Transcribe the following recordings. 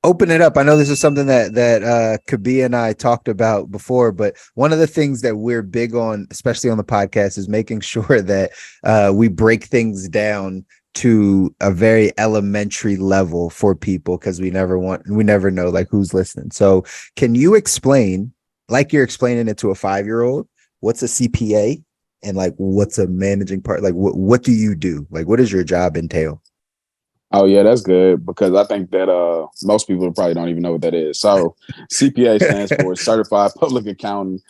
open it up. I know this is something that Kabi and I talked about before, but one of the things that we're big on, especially on the podcast, is making sure that we break things down to a very elementary level for people, because we never know like who's listening. So can you explain, like you're explaining it to a 5-year-old, what's a CPA and like what's a managing part? Like what do you do? Like what does your job entail? Oh yeah, that's good because I think that most people probably don't even know what that is. So CPA stands for Certified Public Accountant.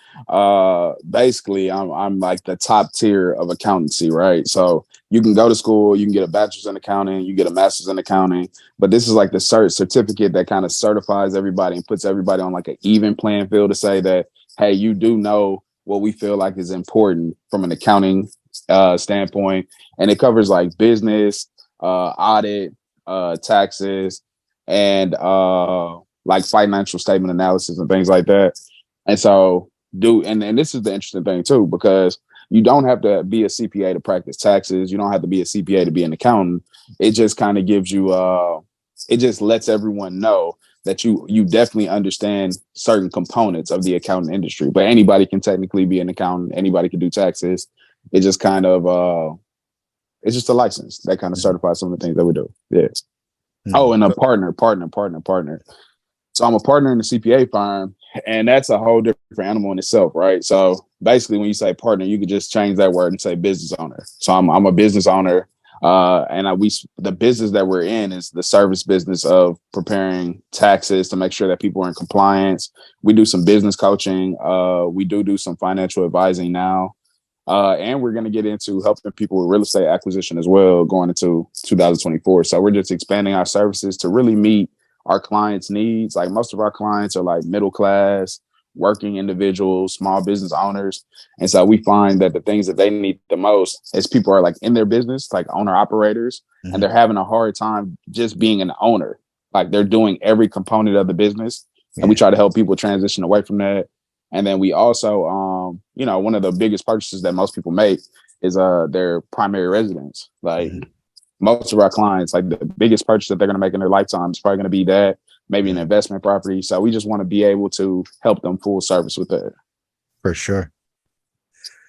Basically, I'm like the top tier of accountancy, right? So you can go to school, you can get a bachelor's in accounting, you get a master's in accounting, but this is like the certificate that kind of certifies everybody and puts everybody on like an even playing field to say that, hey, you do know what we feel like is important from an accounting standpoint, and it covers like business, audit, taxes, and like financial statement analysis and things like that. And so and this is the interesting thing too, because you don't have to be a CPA to practice taxes. You don't have to be a CPA to be an accountant. It just kind of gives you it just lets everyone know that you definitely understand certain components of the accounting industry. But anybody can technically be an accountant, anybody can do taxes. It just kind of it's just a license that kind of certifies some of the things that we do. Yeah. Oh, and a partner. So I'm a partner in the CPA firm, and that's a whole different animal in itself, right? So basically, when you say partner, you could just change that word and say business owner. So I'm a business owner, and the business that we're in is the service business of preparing taxes to make sure that people are in compliance. We do some business coaching. We do some financial advising now. And we're going to get into helping people with real estate acquisition as well going into 2024. So we're just expanding our services to really meet our clients' needs. Like most of our clients are like middle class, working individuals, small business owners. And so we find that the things that they need the most is people are like in their business, like owner operators, and they're having a hard time just being an owner. Like they're doing every component of the business. And we try to help people transition away from that. And then we also, one of the biggest purchases that most people make is their primary residence. Like most of our clients, like the biggest purchase that they're going to make in their lifetime is probably going to be that, maybe an investment property. So we just want to be able to help them full service with that. For sure.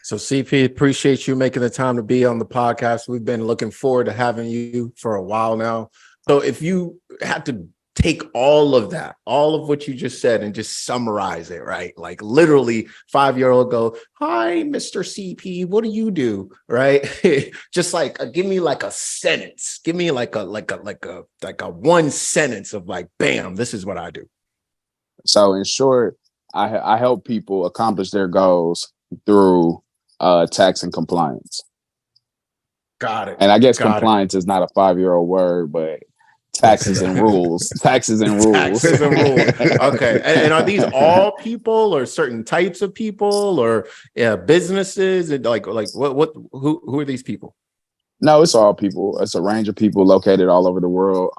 So CP, appreciate you making the time to be on the podcast. We've been looking forward to having you for a while now. So if you had to take all of that, all of what you just said, and just summarize it, right? Like literally 5-year-old go, hi, Mr. CP, what do you do? Right? Just like, give me like a sentence. Give me like a one sentence of like, bam, this is what I do. So in short, I help people accomplish their goals through tax and compliance. Got it. And I guess compliance is not a 5-year-old word, but taxes and rules. Taxes and rules. Okay. And are these all people or certain types of people or businesses? And like who are these people? No, it's all people. It's a range of people located all over the world.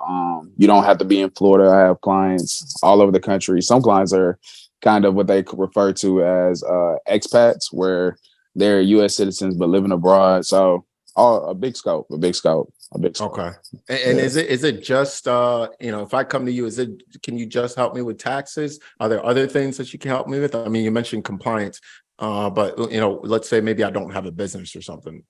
You don't have to be in Florida. I have clients all over the country. Some clients are kind of what they refer to as expats, where they're U.S. citizens but living abroad. So a big scope. Okay. And is it just if I come to you, can you just help me with taxes? Are there other things that you can help me with? I mean, you mentioned compliance, but let's say maybe I don't have a business or something.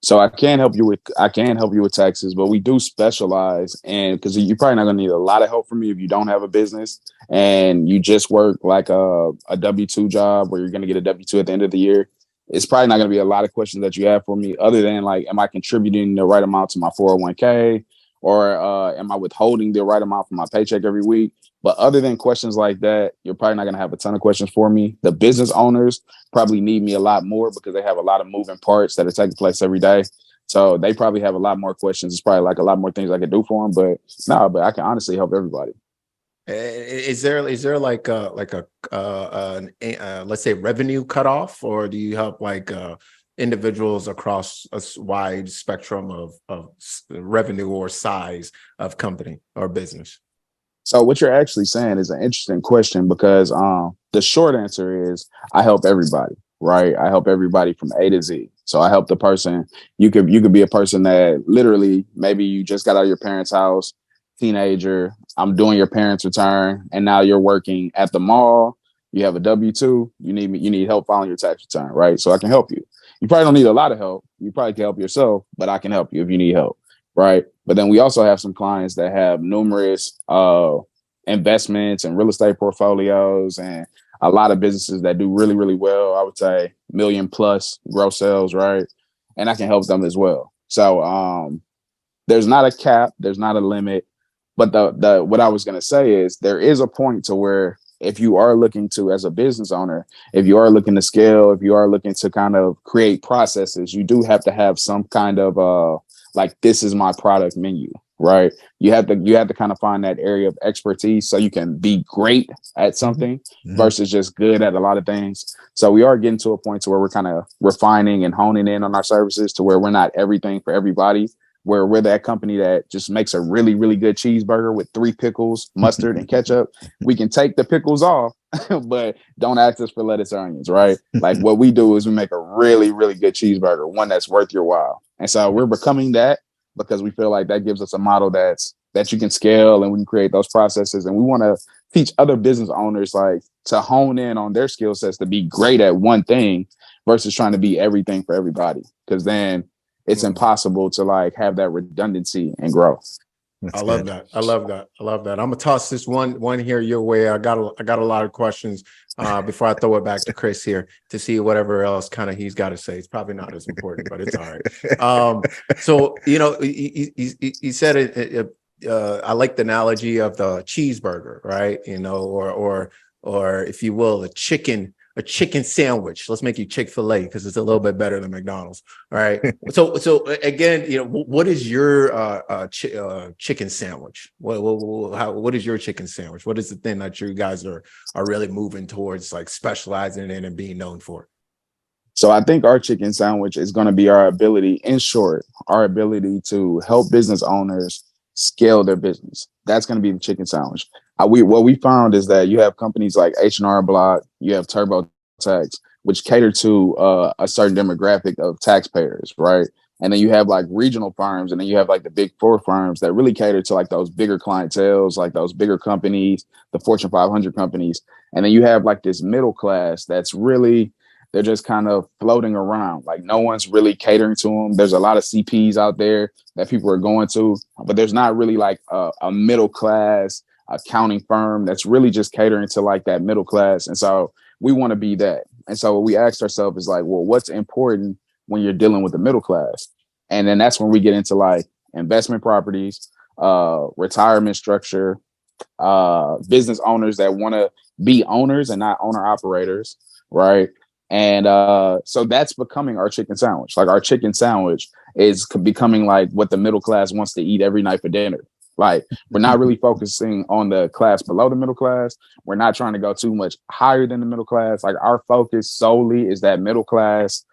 So I can help you with taxes, but we do specialize in, because you're probably not going to need a lot of help from me if you don't have a business and you just work like a W-2 job where you're going to get a W-2 at the end of the year. It's probably not going to be a lot of questions that you have for me other than like, am I contributing the right amount to my 401k, or am I withholding the right amount from my paycheck every week? But other than questions like that, you're probably not going to have a ton of questions for me. The business owners probably need me a lot more because they have a lot of moving parts that are taking place every day. So they probably have a lot more questions. It's probably like a lot more things I could do for them. But I can honestly help everybody. Is there like a let's say revenue cutoff, or do you help like individuals across a wide spectrum of revenue or size of company or business? So what you're actually saying is an interesting question, because the short answer is I help everybody, right? I help everybody from A to Z. So I help the person. You could be a person that literally maybe you just got out of your parents' house, teenager, I'm doing your parents' return, and now you're working at the mall. You have a W-2. You need help filing your tax return, right? So I can help you. You probably don't need a lot of help. You probably can help yourself, but I can help you if you need help, right? But then we also have some clients that have numerous investments and real estate portfolios, and a lot of businesses that do really, really well. I would say million plus gross sales, right? And I can help them as well. So there's not a cap, there's not a limit. But the what I was going to say is there is a point to where if you are looking to, as a business owner, if you are looking to scale, if you are looking to kind of create processes, you do have to have some kind of like, this is my product menu, right? You have to kind of find that area of expertise so you can be great at something versus just good at a lot of things. So we are getting to a point to where we're kind of refining and honing in on our services to where we're not everything for everybody, where we're that company that just makes a really, really good cheeseburger with 3 pickles, mustard, and ketchup. We can take the pickles off, but don't ask us for lettuce or onions, right? Like, what we do is we make a really, really good cheeseburger, one that's worth your while. And so we're becoming that because we feel like that gives us a model that you can scale, and we can create those processes. And we want to teach other business owners like to hone in on their skill sets to be great at one thing versus trying to be everything for everybody. Because then it's impossible to like have that redundancy and growth. I love that. I love that. I'm gonna toss this one here your way. I got a lot of questions before I throw it back to Chris here to see whatever else kind of he's got to say. It's probably not as important, but it's all right. So he said it. I like the analogy of the cheeseburger, right? Or if you will, a chicken sandwich. Let's make you Chick-fil-A because it's a little bit better than McDonald's. All right. So again, what is your chicken sandwich? What is your chicken sandwich? What is the thing that you guys are really moving towards, like specializing in and being known for? So I think our chicken sandwich is going to be our ability, in short, our ability to help business owners scale their business. That's going to be the chicken sandwich. What we found is that you have companies like H&R Block, you have TurboTax, which cater to a certain demographic of taxpayers, right? And then you have like regional firms, and then you have like the big 4 firms that really cater to like those bigger clienteles, like those bigger companies, the Fortune 500 companies. And then you have like this middle class that's really, they're just kind of floating around. Like no one's really catering to them. There's a lot of CPs out there that people are going to, but there's not really like a middle class accounting firm that's really just catering to like that middle class. And so we want to be that. And so what we asked ourselves is like, well, what's important when you're dealing with the middle class? And then that's when we get into like investment properties, retirement structure, business owners that want to be owners and not owner operators, right? And so that's becoming our chicken sandwich. Like our chicken sandwich is becoming like what the middle class wants to eat every night for dinner. Like we're not really focusing on the class below the middle class. We're not trying to go too much higher than the middle class. Like our focus solely is that middle class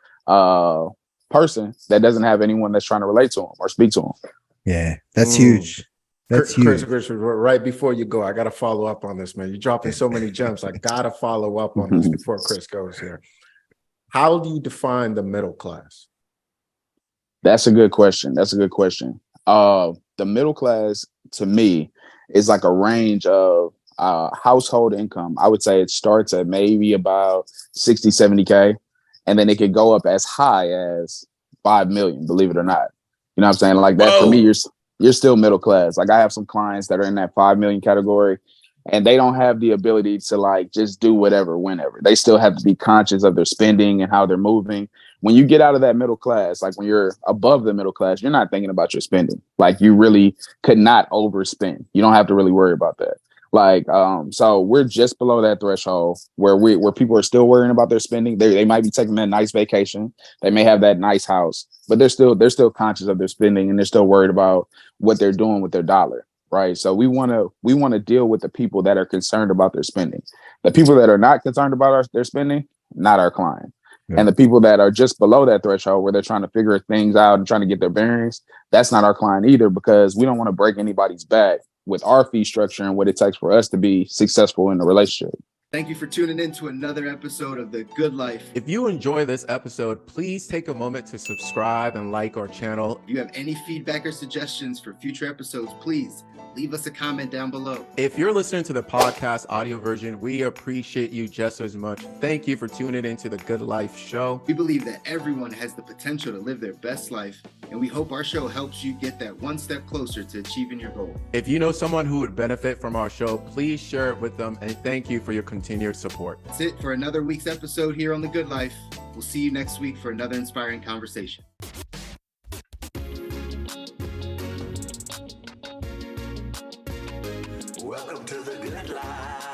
person that doesn't have anyone that's trying to relate to them or speak to them. Yeah, that's huge. That's huge. Chris, right before you go, I got to follow up on this, man. You're dropping so many gems. I got to follow up on this before Chris goes here. How do you define the middle class? That's a good question. The middle class to me is like a range of household income. I would say it starts at maybe about 60, 70K. And then it could go up as high as 5 million, believe it or not. You know what I'm saying? Like that. Whoa. For me, you're still middle class. Like I have some clients that are in that 5 million category, and they don't have the ability to like just do whatever, whenever. They still have to be conscious of their spending and how they're moving. When you get out of that middle class, like when you're above the middle class, you're not thinking about your spending. Like you really could not overspend. You don't have to really worry about that. Like, so we're just below that threshold where people are still worrying about their spending. They might be taking that nice vacation. They may have that nice house, but they're still conscious of their spending, and they're still worried about what they're doing with their dollar. Right. So we want to deal with the people that are concerned about their spending. The people that are not concerned about their spending, not our client. Yeah. And the people that are just below that threshold where they're trying to figure things out and trying to get their bearings, that's not our client either, because we don't want to break anybody's back with our fee structure and what it takes for us to be successful in the relationship. Thank you for tuning in to another episode of The Good Life. If you enjoy this episode, please take a moment to subscribe and like our channel. If you have any feedback or suggestions for future episodes, please leave us a comment down below. If you're listening to the podcast audio version, we appreciate you just as much. Thank you for tuning into The Good Life Show. We believe that everyone has the potential to live their best life, and we hope our show helps you get that one step closer to achieving your goal. If you know someone who would benefit from our show, please share it with them, and thank you for your continued support. That's it for another week's episode here on The Good Life. We'll see you next week for another inspiring conversation. Welcome to The Good Life.